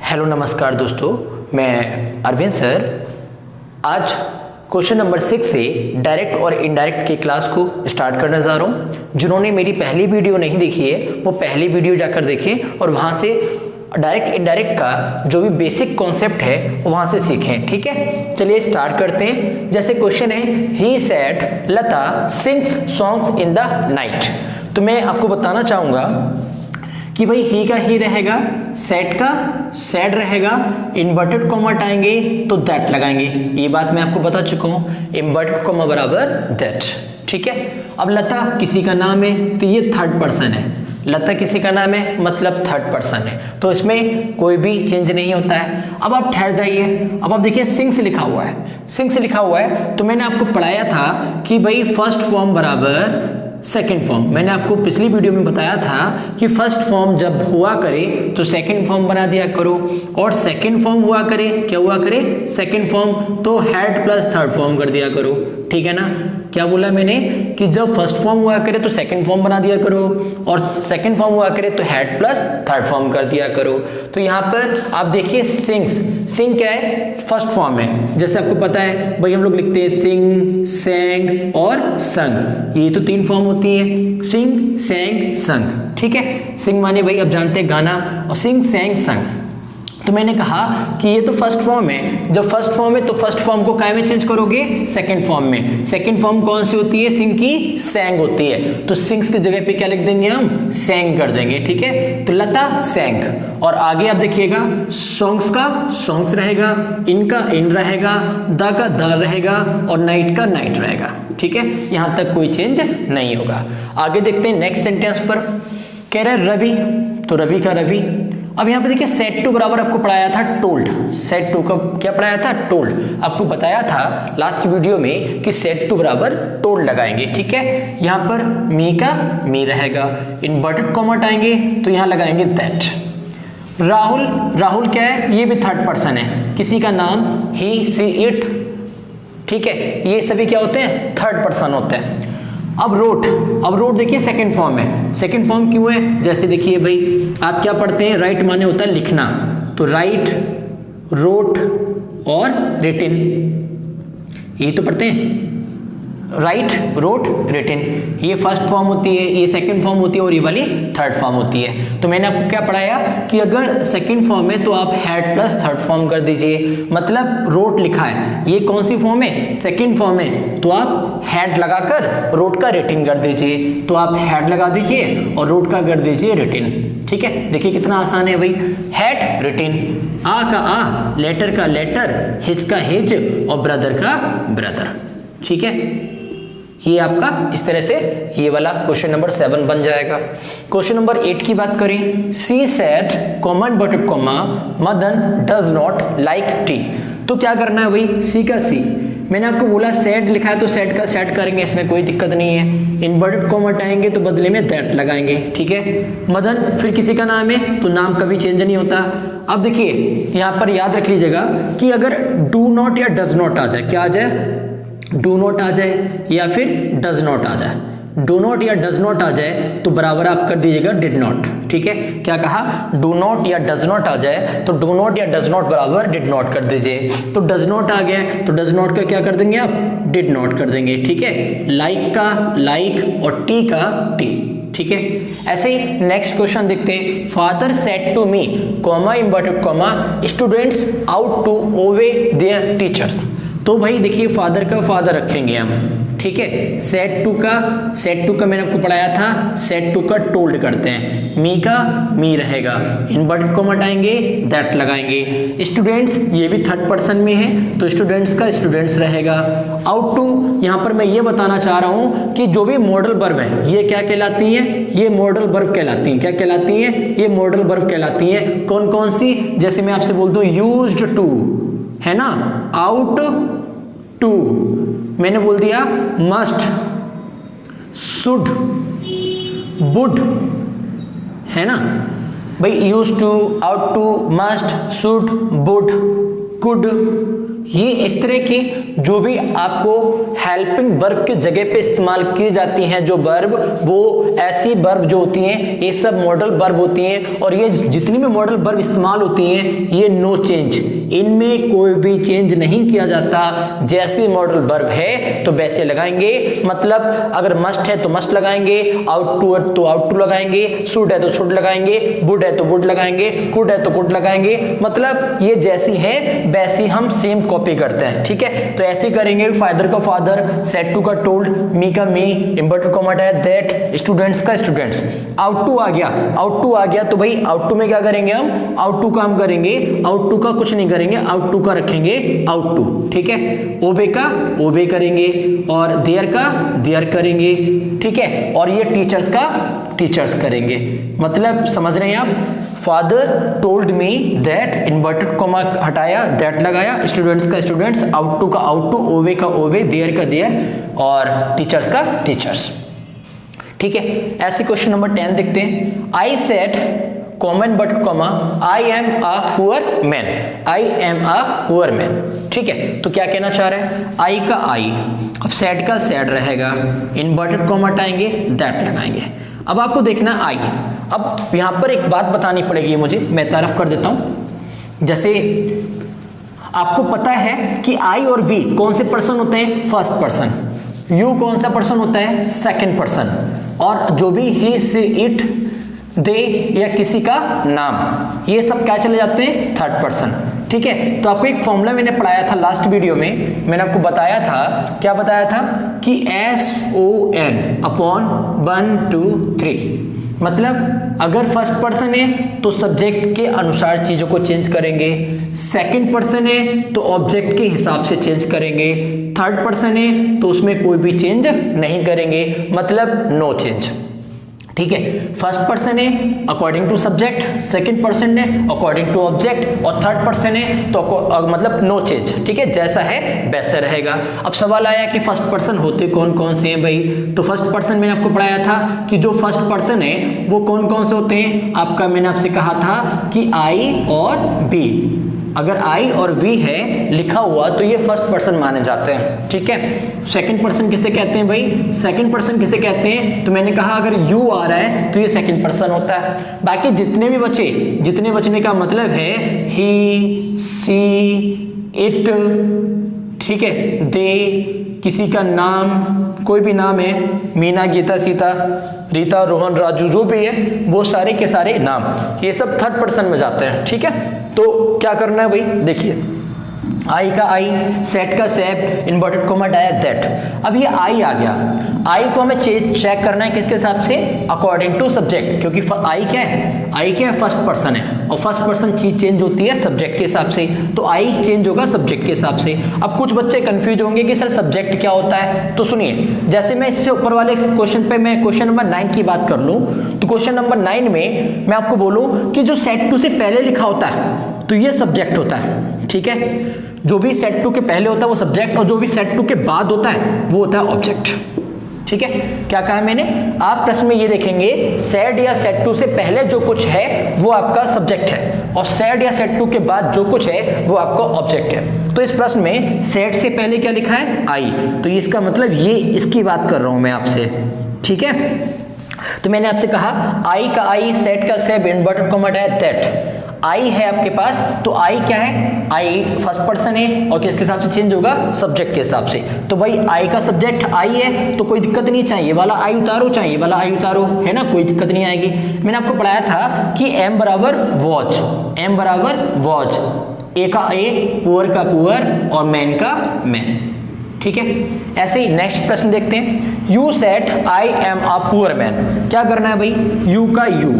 Hello नमस्कार दोस्तों, मैं अरविंद सर आज क्वेश्चन नंबर 6 से डायरेक्ट और इनडायरेक्ट की क्लास को स्टार्ट करने जा रहा हूँ। जिन्होंने मेरी पहली वीडियो नहीं देखी है वो पहली वीडियो जाकर देखें और वहाँ से डायरेक्ट इनडायरेक्ट का जो भी बेसिक कॉन्सेप्ट है वो वहाँ से सीखें। ठीक है, चलिए स्टार्ट करते हैं। जैसे क्वेश्चन है, he said Lata sings songs in the night. तो मैं आपको बताना चाहूँगा कि भाई ही का ही रहेगा, सेट का सेड रहेगा, इन्वर्टेड कॉमा हटाएंगे तो दैट लगाएंगे। ये बात मैं आपको बता चुका हूँ, इन्वर्टेड कॉमा बराबर दैट। ठीक है, अब लता किसी का नाम है तो ये थर्ड पर्सन है, लता किसी का नाम है मतलब थर्ड पर्सन है, तो इसमें कोई भी चेंज नहीं होता है। अब आप ठहर जाइए, अब आप देखिए सिंग्स लिखा हुआ है, सिंग्स लिखा हुआ है तो मैंने आपको पढ़ाया था कि भाई फर्स्ट फॉर्म बराबर सेकेंड फॉर्म। मैंने आपको पिछली वीडियो में बताया था कि फर्स्ट फॉर्म जब हुआ करे तो सेकेंड फॉर्म बना दिया करो, और सेकेंड फॉर्म हुआ करे क्या हुआ करे, सेकेंड फॉर्म तो हैड प्लस थर्ड फॉर्म कर दिया करो। ठीक है ना, क्या बोला मैंने कि जब फर्स्ट फॉर्म हुआ करे तो सेकंड फॉर्म बना दिया करो, और सेकंड फॉर्म हुआ करे तो हैड प्लस थर्ड फॉर्म कर दिया करो। तो यहाँ पर आप देखिए सिंग्स, सिंग क्या है, फर्स्ट फॉर्म है। जैसे आपको पता है भाई हम लोग लिखते हैं सिंग, सेंग और संग, ये तो तीन फॉर्म होती है, सिंग सेंग संग। ठीक है, सिंग माने भाई अब जानते हैं गाना, और सिंग सेंग संग। तो मैंने कहा कि ये तो फर्स्ट फॉर्म है, जब फर्स्ट फॉर्म है तो फर्स्ट फॉर्म को काय में चेंज करोगे, सेकंड फॉर्म में। सेकंड फॉर्म कौन सी होती है, सिंग की सेंग होती है, तो सिंग्स की जगह पे क्या लिख देंगे हम, सेंग कर देंगे। ठीक है, तो लता सेंग, और आगे आप देखिएगा सॉन्ग्स का सॉन्ग्स रहेगा, इनका इन रहेगा, द का द रहेगा, और नाइट का नाइट रहेगा। ठीक है, यहां तक कोई चेंज नहीं होगा। आगे देखते हैं नेक्स्ट सेंटेंस पर, कह रहा है रवि, तो रवि का रवि। अब यहाँ पे देखिए सेट टू बराबर आपको पढ़ाया था टोल्ड, सेट टू का क्या पढ़ाया था, टोल्ड। आपको बताया था लास्ट वीडियो में कि सेट टू बराबर टोल्ड लगाएंगे। ठीक है, यहाँ पर मी का मी रहेगा, इन्वर्टेड कॉमा हटाएंगे तो यहाँ लगाएंगे दैट। राहुल, राहुल क्या है, ये भी थर्ड पर्सन है, किसी का नाम ही सी इट। ठीक है, ये सभी क्या होते हैं, थर्ड पर्सन होते हैं। अब रोट, अब रोट देखिए सेकंड फॉर्म है, सेकंड फॉर्म क्यों है, जैसे देखिए भाई आप क्या पढ़ते हैं, राइट माने होता है लिखना, तो राइट, रोट और रिटिन, यही तो पढ़ते हैं, राइट रोट रिटिन। ये फर्स्ट फॉर्म होती है, ये सेकंड फॉर्म होती है, और ये वाली थर्ड फॉर्म होती है। तो मैंने आपको क्या पढ़ाया कि अगर सेकंड फॉर्म है तो आप हैड प्लस थर्ड फॉर्म कर दीजिए, मतलब रोट लिखा है, ये कौन सी फॉर्म है, सेकंड फॉर्म है, तो आप हैड लगाकर रोट का रिटिन कर दीजिए, तो आप हैड लगा दीजिए और रोट का कर दीजिए रिटिन। ठीक है, देखिए कितना आसान है भाई, हैड रिटिन, आ का आ, लेटर का लेटर, हिज का हिज, और ब्रदर का ब्रदर। ठीक है, ये आपका इस तरह से ये वाला क्वेश्चन नंबर 7 बन जाएगा। क्वेश्चन नंबर 8 की बात करें, she said comma inverted comma Madan does not like T. तो क्या करना है भाई, सी का सी, मैंने आपको बोला सेड लिखा है तो सेड का सेड करेंगे, इसमें कोई दिक्कत नहीं है। इन्वर्टेड कॉमा हटाएंगे तो बदले में दैट लगाएंगे। ठीक है, मदन फिर किसी का नाम है तो नाम कभी चेंज नहीं होता। अब देखिए यहाँ पर याद रख लीजिएगा कि अगर डू नॉट या डज नॉट आ जाए, क्या आ जाए, डू नॉट आ जाए या फिर डज नॉट आ जाए, डू नॉट या डज नॉट आ जाए तो बराबर आप कर दीजिएगा डिड नॉट। ठीक है, क्या कहा, डू नॉट या डज नॉट आ जाए तो डू नॉट या डज नॉट बराबर डिड नॉट कर दीजिए। तो डज नॉट आ गया तो डज नॉट का क्या कर देंगे आप, डिड नॉट कर देंगे। ठीक है, लाइक का लाइक और टी का टी। ठीक है, ऐसे ही नेक्स्ट क्वेश्चन देखते हैं, father said to me comma inverted comma students ought to obey their teachers. तो भाई देखिए फादर का फादर रखेंगे हम। ठीक है, सेट टू का मैंने आपको पढ़ाया था, सेट टू का टोल्ड करते हैं, मी का मी रहेगा, इन्वर्टेड कॉमा हटाएंगे दैट लगाएंगे। स्टूडेंट्स ये भी थर्ड पर्सन में है तो स्टूडेंट्स का स्टूडेंट्स रहेगा। आउट टू, यहाँ पर मैं ये बताना चाह रहा हूँ कि जो भी मॉडल वर्ब है ये क्या कहलाती हैं, ये मॉडल वर्ब कहलाती हैं। क्या कहलाती हैं, ये मॉडल वर्ब कहलाती हैं। कौन कौन सी, जैसे मैं आपसे बोल दूँ यूज्ड टू है ना, आउट टू मैंने बोल दिया, मस्ट, शुड, वुड है ना भाई, use to, ought to, must, should, would, could, ये इस तरह के जो भी आपको हेल्पिंग वर्ब की जगह पे इस्तेमाल की जाती हैं जो वर्ब, वो ऐसी वर्ब जो होती हैं ये सब मॉडल वर्ब होती हैं, और ये जितनी भी मॉडल वर्ब इस्तेमाल होती हैं ये नो चेंज, इनमें कोई भी चेंज नहीं किया जाता। जैसे मॉडल वर्ब है तो वैसे लगाएंगे, मतलब अगर मस्ट है तो मस्ट लगाएंगे, आउट टू तो आउट टू लगाएंगे, शुड है तो शुड लगाएंगे, वुड है तो वुड लगाएंगे, कुड है तो कुड लगाएंगे, मतलब ये जैसी है वैसी हम सेम कॉपी करते हैं। ठीक है, तो ऐसे करेंगे। फादर का फादर, सेड टू का टोल्ड, मी का मी, इन्वर्टेड कॉमा है दैट, स्टूडेंट्स का स्टूडेंट्स। आउट टू आ गया, आउट टू आ गया तो भाई आउट टू में क्या करेंगे हम, आउट टू का हम करेंगे, आउट टू का कुछ नहीं करेंगे, आउट टू का रखेंगे आउट टू। ठीक है, ओबे का ओबे करेंगे, और देयर का देयर करेंगे। ठीक है, और ये टीचर्स का टीचर्स करेंगे। मतलब समझ रहे हैं आप, father told me that, inverted comma हटाया, दैट लगाया, स्टूडेंट्स का स्टूडेंट्स, आउट टू का आउट टू, ओबे का ओबे, देयर का देयर, और टीचर्स का टीचर्स। ठीक है, ऐसे क्वेश्चन नंबर 10 देखते हैं। I said common but comma I am a poor man, I am a poor man. ठीक है, तो क्या कहना चाह रहा है, आई का आई, अब सैड का सैड रहेगा, इन्वर्टेड कॉमा हटाएंगे, दैट लगाएंगे। अब आपको देखना आई, अब यहां पर एक बात बतानी पड़ेगी मुझे, मैं तारफ कर देता हूं। जैसे आपको पता है कि आई और वी कौन से पर्सन होते हैं, फर्स्ट पर्सन, यू कौन सा पर्सन होता है, सेकंड पर्सन, और जो भी ही से इट दे या किसी का नाम ये सब क्या चले जाते हैं, थर्ड पर्सन। ठीक है, तो आपको एक फॉर्मूला मैंने पढ़ाया था लास्ट वीडियो में, मैंने आपको बताया था, क्या बताया था कि SON अपॉन 1 2 3, मतलब अगर फर्स्ट पर्सन है तो सब्जेक्ट के अनुसार चीजों को चेंज करेंगे, सेकंड पर्सन है तो ऑब्जेक्ट के हिसाब से चेंज करेंगे, थर्ड पर्सन है तो उसमें कोई भी चेंज नहीं करेंगे, मतलब नो चेंज। ठीक है, फर्स्ट पर्सन है according to subject, second person है अकॉर्डिंग टू ऑब्जेक्ट, और थर्ड पर्सन है तो मतलब नो चेंज। ठीक है, जैसा है वैसा रहेगा। अब सवाल आया कि फर्स्ट पर्सन होते कौन कौन से हैं भाई, तो फर्स्ट पर्सन मैंने आपको पढ़ाया था कि जो फर्स्ट पर्सन है वो कौन कौन से होते हैं, आपका मैंने आपसे कहा था कि आई और बी, अगर आई और वी है लिखा हुआ तो ये फर्स्ट पर्सन माने जाते हैं। ठीक है, सेकंड पर्सन किसे कहते हैं भाई, सेकंड पर्सन किसे कहते हैं, तो मैंने कहा अगर यू आ रहा है तो ये सेकंड पर्सन होता है। बाकी जितने भी बचे, जितने बचने का मतलब है ही, सी, इट, ठीक है, दे, किसी का नाम, कोई भी नाम है, मीना, गीता, सीता, रीता, रोहन, राजू, जो भी है वो सारे के सारे नाम ये सब थर्ड पर्सन में जाते हैं। ठीक है, तो क्या करना है भाई, देखिए आई का आई, सेट का सेट, इन्वर्टेड कॉमा डाया दैट। अब ये आई आ गया, आई को हमें चेक करना है किसके हिसाब से, अकॉर्डिंग टू सब्जेक्ट, क्योंकि आई क्या है, आई क्या है, फर्स्ट पर्सन है, और फर्स्ट पर्सन चीज चेंज होती है सब्जेक्ट के हिसाब से, तो आई चेंज होगा सब्जेक्ट के हिसाब से। अब कुछ बच्चे कंफ्यूज होंगे कि सर सब्जेक्ट क्या होता है, तो सुनिए, जैसे मैं इससे ऊपर वाले क्वेश्चन पे मैं क्वेश्चन नंबर 9 की बात कर लूं, तो क्वेश्चन नंबर 9 में मैं आपको बोलूं कि जो सेट टू से पहले लिखा होता है तो ये सब्जेक्ट होता है। ठीक है, जो भी सेट टू के पहले होता है वो सब्जेक्ट, और जो भी सेट टू के बाद होता है वो होता है ऑब्जेक्ट। ठीक है, क्या कहा मैंने, आप प्रश्न में ये देखेंगे सेड या सेट टू से पहले जो कुछ है वो आपका सब्जेक्ट है, और सेड या सेट टू के बाद जो कुछ है वो आपका ऑब्जेक्ट है। तो इस प्रश्न में सेड से पहले क्या लिखा है, आई, तो इसका मतलब ये इसकी बात कर रहा हूं मैं आपसे। ठीक है, तो मैंने आपसे कहा आई का आई, सेट का सेब, इन्वर्टेड कॉमा है दैट। आई है आपके पास, तो आई क्या है, आई फर्स्ट पर्सन है, और किसके हिसाब से चेंज होगा, सब्जेक्ट के हिसाब से। तो भाई आई का सब्जेक्ट आई है तो कोई दिक्कत नहीं, चाहिए वाला आई उतारो, चाहिए वाला आई उतारो, है ना, कोई दिक्कत नहीं आएगी। मैंने आपको पढ़ाया था कि एम बराबर वॉच, एम बराबर वॉच, ए का ए, पुअर का पुअर, और मैन का मैन। ठीक है, ऐसे ही नेक्स्ट प्रश्न देखते हैं। You set I am a poor man, क्या करना है भाई, यू का यू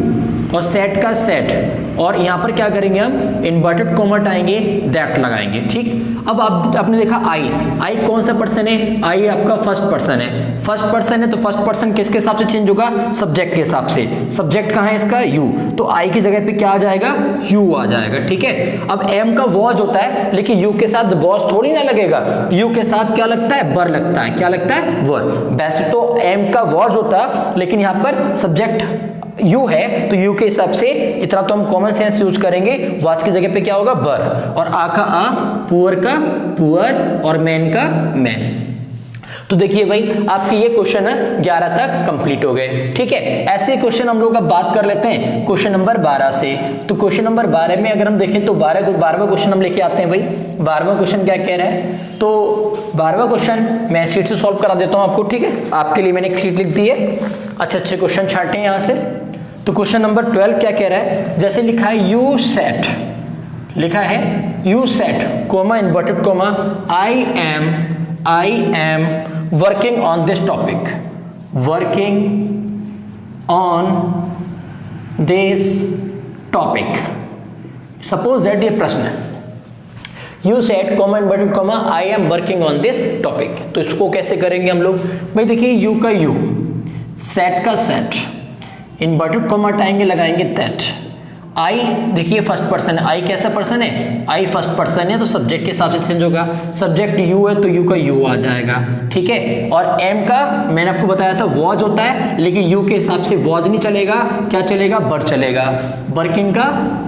और सेट का सेट, और यहां पर क्या करेंगे हम, इन्वर्टेड कॉमा हटाएंगे, दैट लगाएंगे। ठीक, अब आप आपने देखा आई, आई कौन सा पर्सन है, आई आपका फर्स्ट पर्सन है, फर्स्ट पर्सन है तो फर्स्ट पर्सन किसके हिसाब से चेंज होगा, सब्जेक्ट के हिसाब से। सब्जेक्ट कहां है इसका, यू, तो आई की जगह पे क्या आ जाएगा, यू आ जाएगा। ठीक है, अब एम का वॉज होता है, लेकिन यू के साथ वॉज थोड़ी ना लगेगा, यू के साथ क्या लगता है, वर लगता है, क्या लगता है, वर। वैसे तो एम का वॉज होता, लेकिन यहां पर सब्जेक्ट यू है तो यू के हिसाब से इतना तो हम कॉमन सेंस यूज करेंगे, वाच की जगह पे क्या होगा बर, और आ का आ, पुअर का पुअर और मैन का मैन। तो देखिए भाई आपके ये क्वेश्चन 11 तक कंप्लीट हो गए। ठीक है, ऐसे क्वेश्चन हम लोग अब बात कर लेते हैं क्वेश्चन नंबर 12 से। तो क्वेश्चन नंबर 12 में अगर हम देखें तो 12वां क्वेश्चन हम लेके आते हैं भाई। 12वां क्वेश्चन क्या कह रहा है, तो 12वां क्वेश्चन मैं शीट से सॉल्व करा देता हूं आपको। ठीक है, आपके लिए मैंने एक शीट लिख दी है, अच्छे क्वेश्चन छांटे हैं यहां से। तो क्वेश्चन नंबर 12 क्या कह रहा है, जैसे लिखा है यू सेट, लिखा है you set coma inverted coma I am working on this topic, working on this topic, suppose that ये प्रश्न है, you said comma inverted comma I am working on this topic। तो इसको कैसे करेंगे हम लोग भाई, देखिए u का u, set का set, inverted comma हटाएंगे लगाएंगे that, आई देखिए फर्स्ट पर्सन है, आई कैसा पर्सन है, आई फर्स्ट पर्सन है तो सब्जेक्ट के हिसाब से चेंज होगा, सब्जेक्ट यू है तो यू का यू आ जाएगा। ठीक है, और एम का मैंने आपको बताया था वॉज होता है, लेकिन यू के हिसाब से वॉज नहीं चलेगा, क्या चलेगा बर चलेगा, वर्किंग का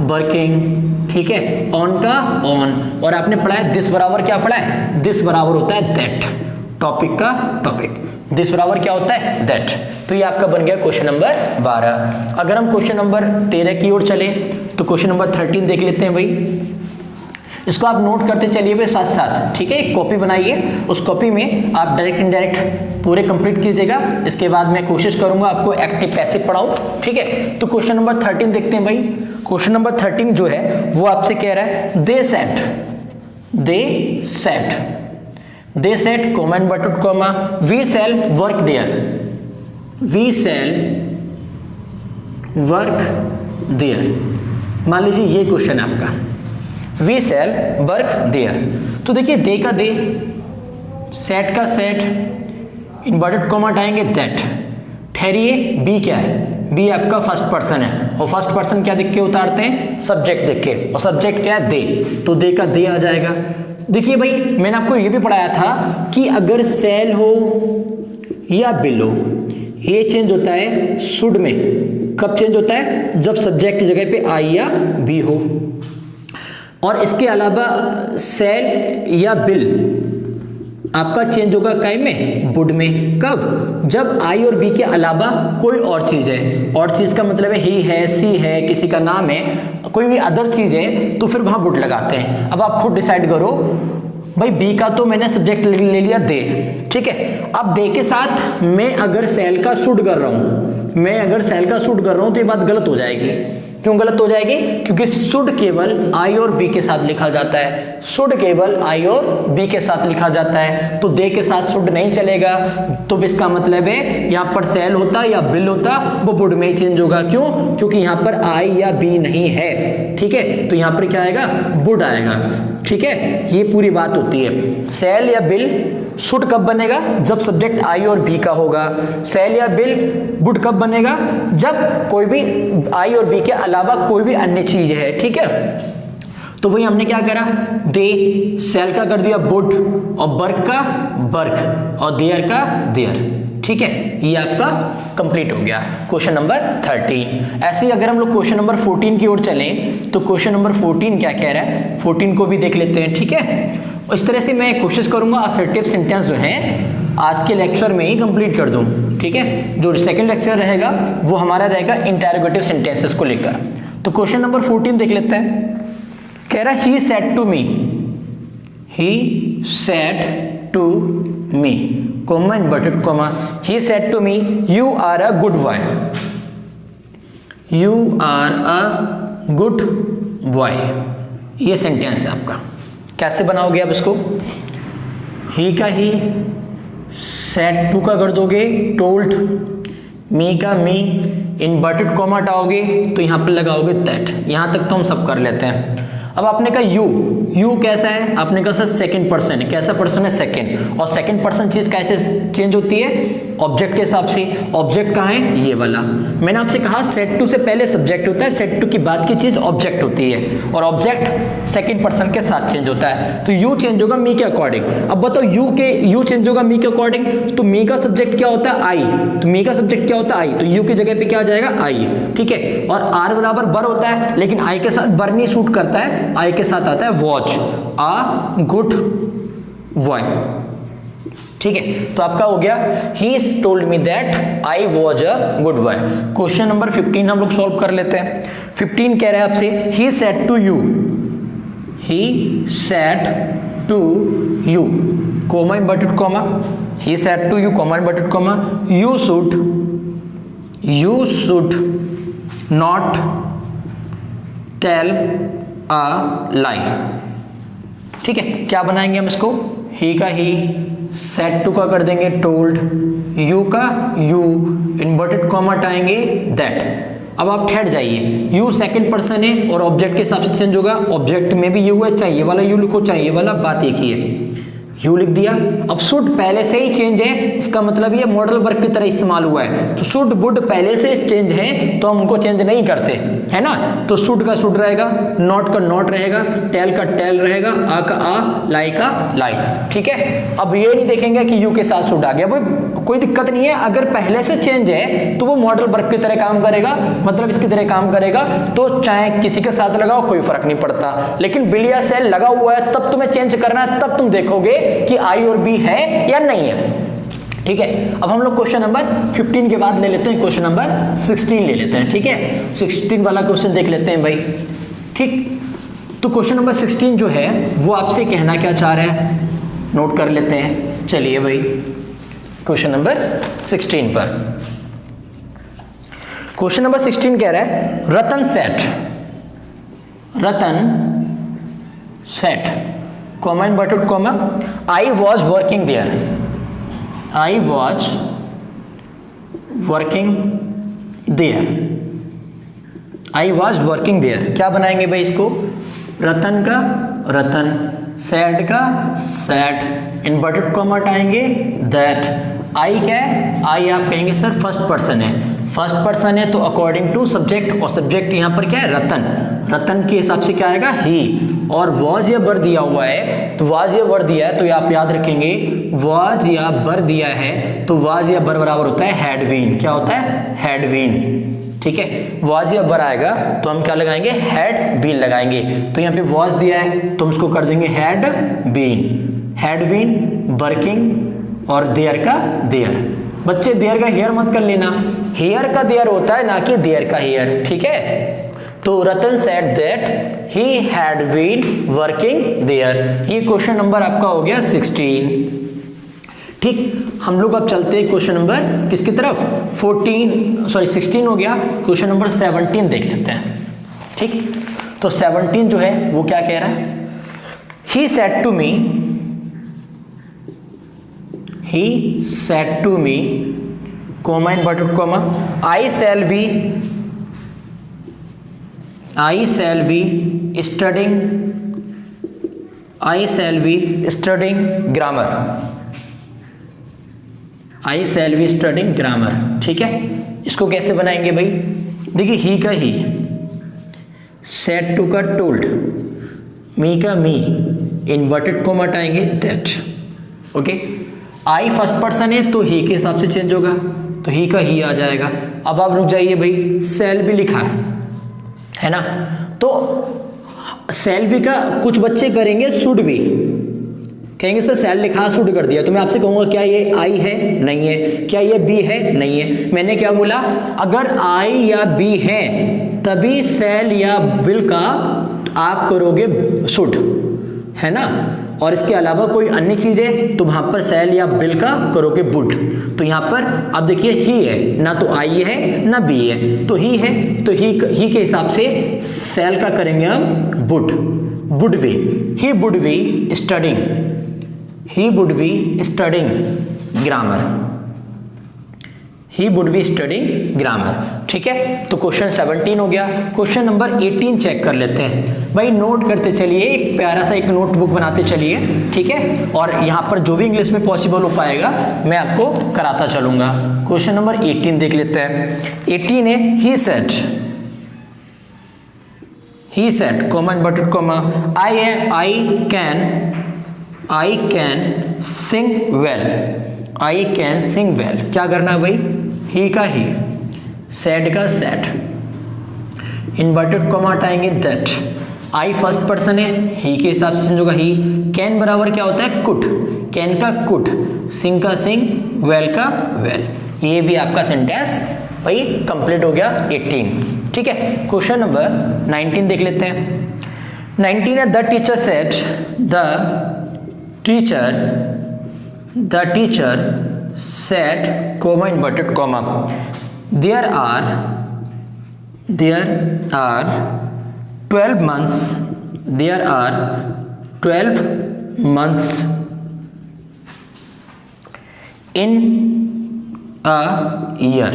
वर्किंग। ठीक है, ऑन का ऑन, और आपने पढ़ा है दिस बराबर क्या पढ़ा है, दिस बराबर होता है दैट, टॉपिक का टॉपिक, दिस बराबर क्या होता है दैट। तो ये आपका बन गया क्वेश्चन नंबर 12। अगर हम क्वेश्चन नंबर 13 की ओर चले तो क्वेश्चन नंबर 13 देख लेते हैं भाई। इसको आप नोट करते चलिए भाई साथ साथ। ठीक है, एक कॉपी बनाइए, उस कॉपी में आप डायरेक्ट इनडायरेक्ट पूरे कंप्लीट कीजिएगा, इसके बाद मैं कोशिश करूंगा आपको एक्टिव पैसिव पढ़ाऊं। ठीक है, तो क्वेश्चन नंबर 13 देखते हैं भाई। क्वेश्चन नंबर 13 जो है वो आपसे कह रहा है दे set comma inverted comma we shall work there, मान लीजिए ये क्वेश्चन है आपका, we shall work there। तो देखिए दे का दे, सेट का सेट, इन्वर्टेड कॉमा हटाएंगे दैट। ठहरिए, बी क्या है, बी आपका फर्स्ट पर्सन है, और फर्स्ट पर्सन क्या देख के उतारते हैं, सब्जेक्ट देख के, और सब्जेक्ट क्या है दे, तो दे का दे आ जाएगा। देखिए भाई मैंने आपको ये भी पढ़ाया था कि अगर सेल हो या बिल हो, ये चेंज होता है शुड में। कब चेंज होता है, जब सब्जेक्ट की जगह पे आई या बी हो। और इसके अलावा सेल या बिल आपका चेंज होगा काय में, वुड में। कब, जब आई और बी के अलावा कोई और चीज है, और चीज का मतलब है ही है, सी है, किसी का नाम है, कोई भी अदर चीज है, तो फिर वहां वुड लगाते हैं। अब आप खुद डिसाइड करो भाई, बी का तो मैंने सब्जेक्ट ले लिया दे। ठीक है, अब दे के साथ मैं अगर सेल का शुड कर रहा हूं, तो ये बात गलत हो जाएगी। क्यों गलत हो जाएगी, क्योंकि शुड केवल आई और बी के साथ लिखा जाता है, शुड केवल आई और बी के साथ लिखा जाता है, तो दे के साथ शुड नहीं चलेगा। तो इसका मतलब है यहाँ पर सेल होता या बिल होता, वो वुड में ही चेंज होगा। क्यों, क्योंकि यहाँ पर आई या बी नहीं है। ठीक है, तो यहाँ पर क्या आएगा, वुड आएगा। ठीक है, ये पूरी बात होती है। सेल या बिल शुड कब बनेगा, जब सब्जेक्ट आई और बी का होगा। सेल या बिल वुड कब बनेगा, जब कोई भी आई और बी के अलावा कोई भी अन्य चीज है। ठीक है, तो वही हमने क्या करा, दे, सेल का कर दिया वुड, और वर्क का वर्क, और देयर का देयर। ठीक है, ये आपका कंप्लीट हो गया क्वेश्चन नंबर 13। ऐसे ही अगर हम लोग क्वेश्चन नंबर 14 की ओर चलें तो क्वेश्चन नंबर 14 क्या कह रहा है, 14 को भी देख लेते हैं। ठीक है, इस तरह से मैं कोशिश करूंगा असर्टिव सेंटेंस जो है आज के लेक्चर में ही कंप्लीट कर दूं। ठीक है, जो सेकंड लेक्चर रहेगा वो हमारा रहेगा इंटरोगेटिव सेंटेंसेस को लेकर। तो क्वेश्चन नंबर 14 देख लेते हैं। कह रहा है he said to me comma inverted comma, he said to me you are a good boy, you are a good boy। ये सेंटेंस है आपका, कैसे बनाओगे आप इसको, ही का ही, सेड टू का कर दोगे टोल्ड, मी का मी, इन्वर्टेड कॉमा हटाओगे तो यहां पर लगाओगे दैट। यहां तक तो हम सब कर लेते हैं। अब आपने कहा यू कैसा है, आपने कहा सर सेकंड पर्सन है, कैसा पर्सन है, सेकंड, और सेकंड पर्सन चीज कैसे चेंज होती है, ऑब्जेक्ट के हिसाब से। ऑब्जेक्ट कहाँ है, ये वाला। मैंने आपसे कहा सेट टू से पहले सब्जेक्ट होता है, सेट टू की बाद की चीज ऑब्जेक्ट होती है, और ऑब्जेक्ट सेकंड पर्सन के साथ चेंज होता है। तो यू चेंज होगा मी के अकॉर्डिंग। अब बताओ यू चेंज होगा मी के अकॉर्डिंग, तो मी का सब्जेक्ट क्या होता है, आई, तो मी का सब्जेक्ट क्या होता है, आई, तो यू की जगह पे क्या आ जाएगा, आई, ठीक है। और आर बराबर बर होता है, लेकिन आई के साथ बर नहीं सूट करता है, आई के साथ आता है वॉच, आ गुड बॉय, ठीक है। तो आपका हो गया he told me that I was a good boy. Question number 15 हम लोग सॉल्व कर लेते हैं। 15 कह रहा है आपसे he said to you, he said to you, comma inverted comma, he said to you comma inverted comma, you should not tell a lie, ठीक है। क्या बनाएंगे हम इसको, ही का ही, सेड टू का कर देंगे टोल्ड, यू का यू, इन्वर्टेड कॉमा हटाएंगे दैट। अब आप ठहर जाइए, यू सेकंड पर्सन है और ऑब्जेक्ट के हिसाब से चेंज होगा, ऑब्जेक्ट में भी यू है, चाहे ये वाला यू लिखो चाहे ये वाला, बात एक ही है, यू लिख दिया। अब शुड पहले से ही चेंज है, इसका मतलब ये मॉडल वर्ब की तरह इस्तेमाल हुआ है, तो शुड वुड पहले से चेंज है तो हम उनको चेंज नहीं करते, है ना। तो शुड का शुड रहेगा, नॉट का नॉट रहेगा, टेल का टेल रहेगा, आ का आ, लाई का लाई, ठीक है। अब ये नहीं देखेंगे कि यू के साथ शुड आ गया, भाई कोई दिक्कत नहीं है, अगर पहले से चेंज है तो वो मॉडल वर्ब की तरह काम करेगा, मतलब इसकी तरह काम करेगा, तो चाहे किसी के साथ लगाओ कोई फर्क नहीं पड़ता। लेकिन बिल या सेल लगा हुआ है तब तुम्हें चेंज करना है, तब तुम देखोगे कि आई और बी है या नहीं है, ठीक है। अब हम लोग क्वेश्चन नंबर 15 के बाद ले लेते हैं क्वेश्चन नंबर 16 ले लेते हैं, ठीक है। 16 वाला क्वेश्चन देख लेते हैं भाई, ठीक। तो क्वेश्चन नंबर 16 जो है वो आपसे कहना क्या चाह रहा है, नोट कर लेते हैं। चलिए भाई क्वेश्चन नंबर 16 पर, क्वेश्चन नंबर 16 कह रहा है Ratan said comma inverted comma, I was working there, I was working there, I was working there. क्या बनाएंगे भाई इसको, रतन का रतन, सैड का सैड, इन्वर्टेड कॉमा हटाएंगे दैट। आई क्या है, आई आप कहेंगे सर फर्स्ट पर्सन है, फर्स्ट पर्सन है तो अकॉर्डिंग टू सब्जेक्ट, और सब्जेक्ट यहाँ पर क्या है, रतन, रतन के हिसाब से क्या आएगा, ही। और वॉज या बर दिया हुआ है, तो वाज या बर दिया है तो आप याद रखेंगे, वाज या बर दिया है तो वाज या बर बराबर होता है हैड बीन। क्या होता है, हैड बीन, ठीक है। वाज या बर आएगा तो हम क्या लगाएंगे, हैड बीन लगाएंगे। तो यहाँ पे वाज दिया है तो हम इसको कर देंगे हैड बीन, वर्किंग, और देयर का देयर। बच्चे देयर का हेयर मत कर लेना, हेयर का देयर होता है ना कि देयर का हेयर, ठीक है। तो Ratan said that he had been working there. ये क्वेश्चन नंबर आपका हो गया 16, ठीक। हम लोग अब चलते हैं क्वेश्चन नंबर किसकी तरफ, 16 हो गया, क्वेश्चन नंबर 17 देख लेते हैं, ठीक। तो 17 जो है वो क्या कह रहा है, he said to me comma inverted comma, I shall be studying grammar, ठीक है। इसको कैसे बनाएंगे भाई, देखिए ही का ही, सेड टू का टोल्ड, मी का मी, इन्वर्टेड कॉमा हटाएंगे that, okay. I first person है तो ही के हिसाब से चेंज होगा, तो ही का ही आ जाएगा। अब आप रुक जाइए भाई, सेल भी लिखा है ना, तो सेल भी का कुछ बच्चे करेंगे शुड भी, कहेंगे सर सेल लिखा शुड कर दिया, तो मैं आपसे कहूंगा क्या ये आई है, नहीं है, क्या ये बी है, नहीं है। मैंने क्या बोला, अगर आई या बी है तभी सेल या बिल का आप करोगे शुड, है ना। और इसके अलावा कोई अन्य चीज है तो वहां पर सेल या बिल का करोगे वुड। तो यहाँ पर अब देखिए ही है, ना तो आई है ना बी है, तो ही है तो ही के हिसाब से सेल का करेंगे हम would be, he would be studying grammar, he would be studying grammar. ठीक है, तो क्वेश्चन 17 हो गया। क्वेश्चन नंबर 18 चेक कर लेते हैं। भाई नोट करते चलिए, एक प्यारा सा एक नोटबुक बनाते चलिए। ठीक है, और यहाँ पर जो भी इंग्लिश में पॉसिबल हो पाएगा मैं आपको कराता चलूंगा। क्वेश्चन नंबर 18 देख लेते हैं। 18 है he said comma inverted comma I can sing well. I can sing well, क्या करना है भाई, ही का ही, सेड का सेड, इन्वर्टेड कॉमा हटाएंगे दैट। आई फर्स्ट पर्सन है, ही के हिसाब से होगा ही। कैन बराबर क्या होता है, कुड, कैन का कुड, सिंग का सिंग, वेल का वेल। ये भी आपका सेंटेंस भाई कंप्लीट हो गया 18। ठीक है, क्वेश्चन नंबर 19 देख लेते हैं। 19 है the teacher said comma inverted comma there are 12 months in a year।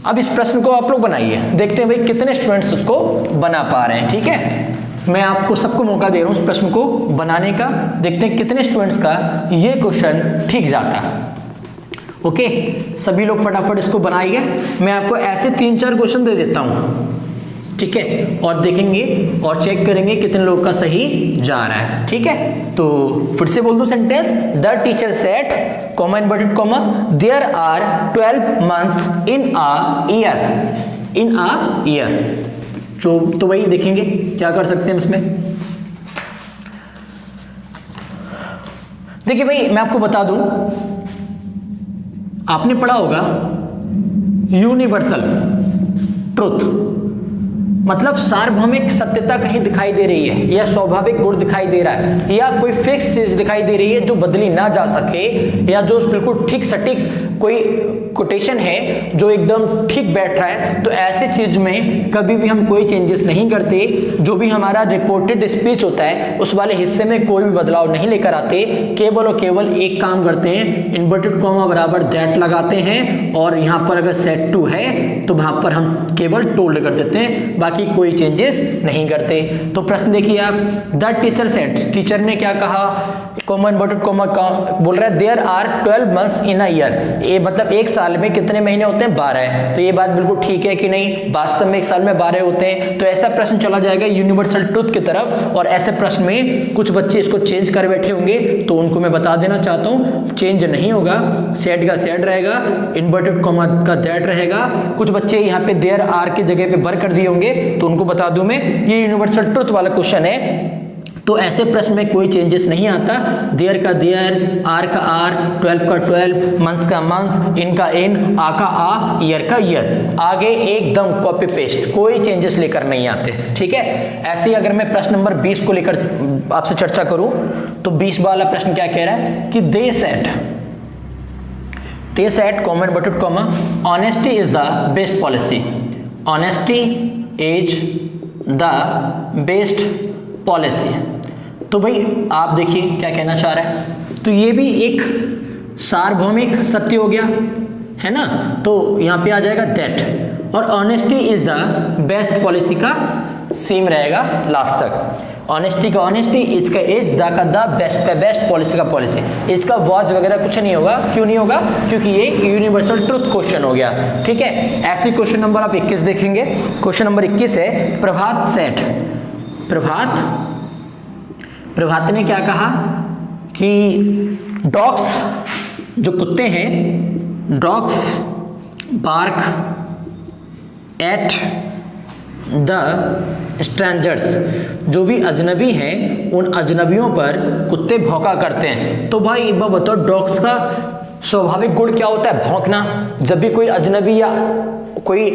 अब इस प्रश्न को आप लोग बनाइए, देखते हैं भाई कितने स्टूडेंट्स उसको बना पा रहे हैं। ठीक है, मैं आपको सबको मौका दे रहा हूं उस प्रश्न को बनाने का, देखते हैं कितने स्टूडेंट्स का ये क्वेश्चन ठीक जाता है। ओके, सभी लोग फटाफट इसको बनाइए। मैं आपको ऐसे 3-4 क्वेश्चन दे देता हूं। ठीक है, और देखेंगे और चेक करेंगे कितने लोग का सही जा रहा है। ठीक है, तो फिर से बोल दो sentence, the teacher said comma inverted comma there are 12 months in a year. तो वही देखेंगे क्या कर सकते हैं इसमें। देखिए भाई मैं आपको बता दूं, आपने पढ़ा होगा यूनिवर्सल ट्रुथ, मतलब सार्वभौमिक सत्यता कहीं दिखाई दे रही है या स्वाभाविक गुण दिखाई दे रहा है या कोई फिक्स चीज दिखाई दे रही है जो बदली ना जा सके या जो बिल्कुल ठीक सटीक कोई कोटेशन है जो एकदम ठीक बैठ रहा है, तो ऐसे चीज में कभी भी हम कोई चेंजेस नहीं करते। जो भी हमारा रिपोर्टेड स्पीच होता है उस वाले हिस्से में कोई भी बदलाव नहीं लेकर आते, केवल और केवल एक काम करते हैं, इन्वर्टेड कॉमा बराबर दैट लगाते हैं और यहाँ पर अगर सेट टू है तो वहां पर हम केवल टोल्ड कर देते हैं, बाकी कोई चेंजेस नहीं करते। तो प्रश्न देखिए आप, द टीचर सेड, टीचर ने क्या कहा, कॉमा इन्वर्टेड कॉमा बोल रहा है there are 12 months in a year, ये मतलब एक साल में कितने महीने होते हैं, 12 है। तो ये बात बिल्कुल ठीक है कि नहीं, वास्तव में एक साल में 12 होते हैं। तो ऐसा प्रश्न चला जाएगा यूनिवर्सल ट्रुथ की तरफ, और ऐसे प्रश्न में कुछ बच्चे इसको चेंज कर बैठे होंगे, तो उनको मैं बता देना चाहता हूँ चेंज नहीं होगा, सेड का सेड रहेगा, इन्वर्टेड कॉमा का दैट रहेगा। कुछ बच्चे यहाँ पे देयर आर की जगह पे बर कर दिए होंगे, तो उनको बता दूं मैं ये यूनिवर्सल ट्रुथ वाला क्वेश्चन है, तो ऐसे प्रश्न में कोई चेंजेस नहीं आता। देयर का देयर, आर का आर, 12 का 12, मंथ्स का मंथ्स, इन का इन, आ का आ, ईयर का ईयर, आगे एकदम कॉपी पेस्ट, कोई चेंजेस लेकर नहीं आते। ठीक है, ऐसे ही अगर मैं प्रश्न नंबर 20 को लेकर आपसे चर्चा करूं तो 20 वाला प्रश्न क्या कह रहा है कि they said comma inverted comma honesty is the best policy, honesty is the best policy. तो भाई आप देखिए क्या कहना चाह रहा है, तो ये भी एक सार्वभौमिक सत्य हो गया है ना, तो यहाँ पे आ जाएगा दैट, और honesty is the best policy का सेम रहेगा लास्ट तक। ऑनेस्टी का ऑनेस्टी, इज का इज, द का द, बेस्ट का बेस्ट, पॉलिसी का पॉलिसी, इसका वॉच वगैरह कुछ नहीं होगा। क्यों नहीं होगा, क्योंकि ये यूनिवर्सल ट्रुथ क्वेश्चन हो गया। ठीक है, ऐसे क्वेश्चन नंबर आप 21 देखेंगे। क्वेश्चन नंबर 21 है प्रभात सेड, प्रभात ने क्या कहा कि डॉग्स, जो कुत्ते हैं, dogs bark at the strangers, जो भी अजनबी हैं उन अजनबियों पर कुत्ते भौंका करते हैं। तो भाई एक बार बताओ, डॉग्स का स्वाभाविक गुण क्या होता है, भौंकना। जब भी कोई अजनबी या कोई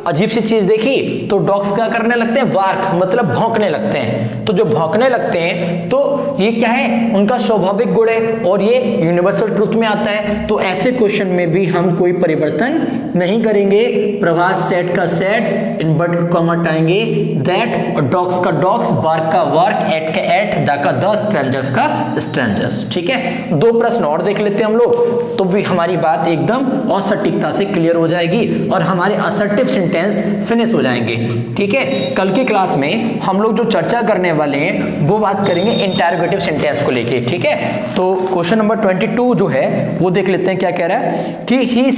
अजीब सी चीज देखी तो डॉग्स क्या करने लगते हैं, वार्क मतलब भौंकने लगते हैं। तो जो भौंकने लगते हैं तो ये क्या है, उनका स्वाभाविक गुण है और ये यूनिवर्सल ट्रूथ में आता है। तो ऐसे क्वेश्चन में भी हम कोई परिवर्तन नहीं करेंगे। प्रभास सेट का सेट, इन्वर्टेड कॉमा हटाएंगे दैट, और डॉग्स का डॉग्स, बार्क का वार्क, एट का एट, द का द, स्ट्रेंजर्स का स्ट्रेंजर्स। ठीक है, 2 प्रश्न और देख लेते हैं हम लोग, तो भी हमारी बात एकदम और सटीकता से क्लियर हो जाएगी और हमारे असर्टिव सेंटेंस फिनिश हो जाएंगे। ठीक है, कल की क्लास में हम लोग जो चर्चा करने वाले हैं वो बात करेंगे इंटरोगेटिव सेंटेंस को लेके। ठीक है, तो क्वेश्चन नंबर 22 जो है वो देख लेते हैं क्या कह रहा है कि he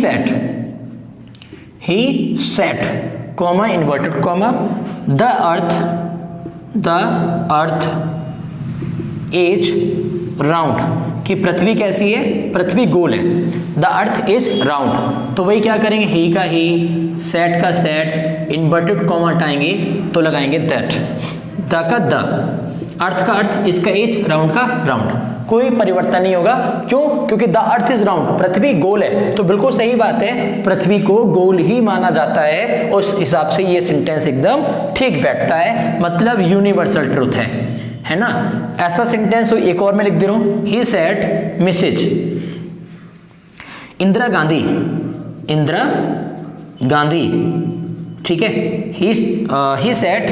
said comma inverted comma the earth is round, कि पृथ्वी कैसी है, पृथ्वी गोल है। द अर्थ इज राउंड, तो वही क्या करेंगे, ही का ही, सेट का सेट, इन्वर्टेड कॉमा हटाएंगे तो लगाएंगे दैट, द का द, अर्थ का अर्थ, इसका इज, राउंड का राउंड। कोई परिवर्तन नहीं होगा, क्यों, क्योंकि द अर्थ इज राउंड, पृथ्वी गोल है। तो बिल्कुल सही बात है, पृथ्वी को गोल ही माना जाता है, उस हिसाब से ये सेंटेंस एकदम ठीक बैठता है, मतलब यूनिवर्सल ट्रूथ है ना। ऐसा सेंटेंस एक और मैं लिख दे रहा हूं, he said Mrs Indira Gandhi, ठीक है, ही सेड,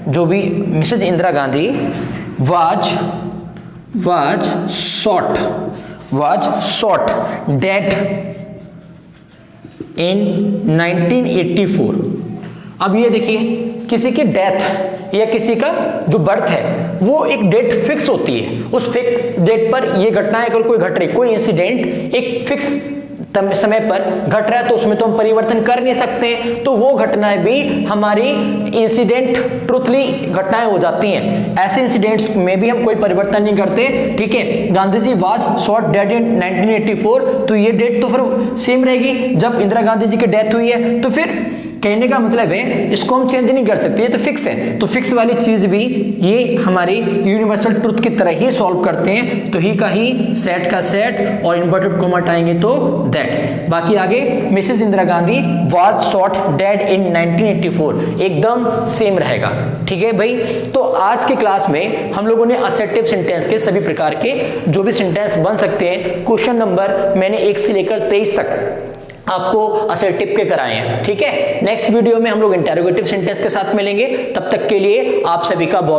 जो भी Mrs Indira Gandhi was shot dead in 1984। अब ये देखिए, किसी की डेथ या किसी का जो बर्थ है वो एक डेट फिक्स होती है, उस फिक्स डेट पर ये घटना अगर कोई घट रही, कोई इंसिडेंट एक फिक्स समय पर घट रहा है तो उसमें तो हम परिवर्तन कर नहीं सकते, तो वो घटनाएं भी हमारी इंसिडेंट ट्रूथली घटनाएं हो जाती हैं। ऐसे इंसिडेंट्स में भी हम कोई परिवर्तन नहीं करते। ठीक है, Gandhi ji was shot dead in 1984, तो ये डेट तो फिर सेम रहेगी जब इंदिरा गांधी जी की डेथ हुई है, तो फिर कहने का मतलब है इसको हम चेंज नहीं कर सकते, ये तो फिक्स है। तो फिक्स वाली चीज भी ये हमारी यूनिवर्सल ट्रूथ की तरह ही सॉल्व करते हैं। तो ही का ही, सेट का सेट और इन्वर्टेड कॉमा हटाएंगे तो दैट। बाकी आगे Mrs Indira Gandhi was shot dead in 1984 एकदम सेम रहेगा। ठीक है भाई, तो आज की क्लास में हम लोगों ने असर्टिव सेंटेंस के सभी प्रकार के जो भी सेंटेंस बन सकते हैं, क्वेश्चन नंबर मैंने 1 से लेकर 23 तक आपको असर्टिव के कराए हैं। ठीक है, नेक्स्ट वीडियो में हम लोग इंटरोगेटिव सेंटेंस के साथ मिलेंगे, तब तक के लिए आप सभी का बहुत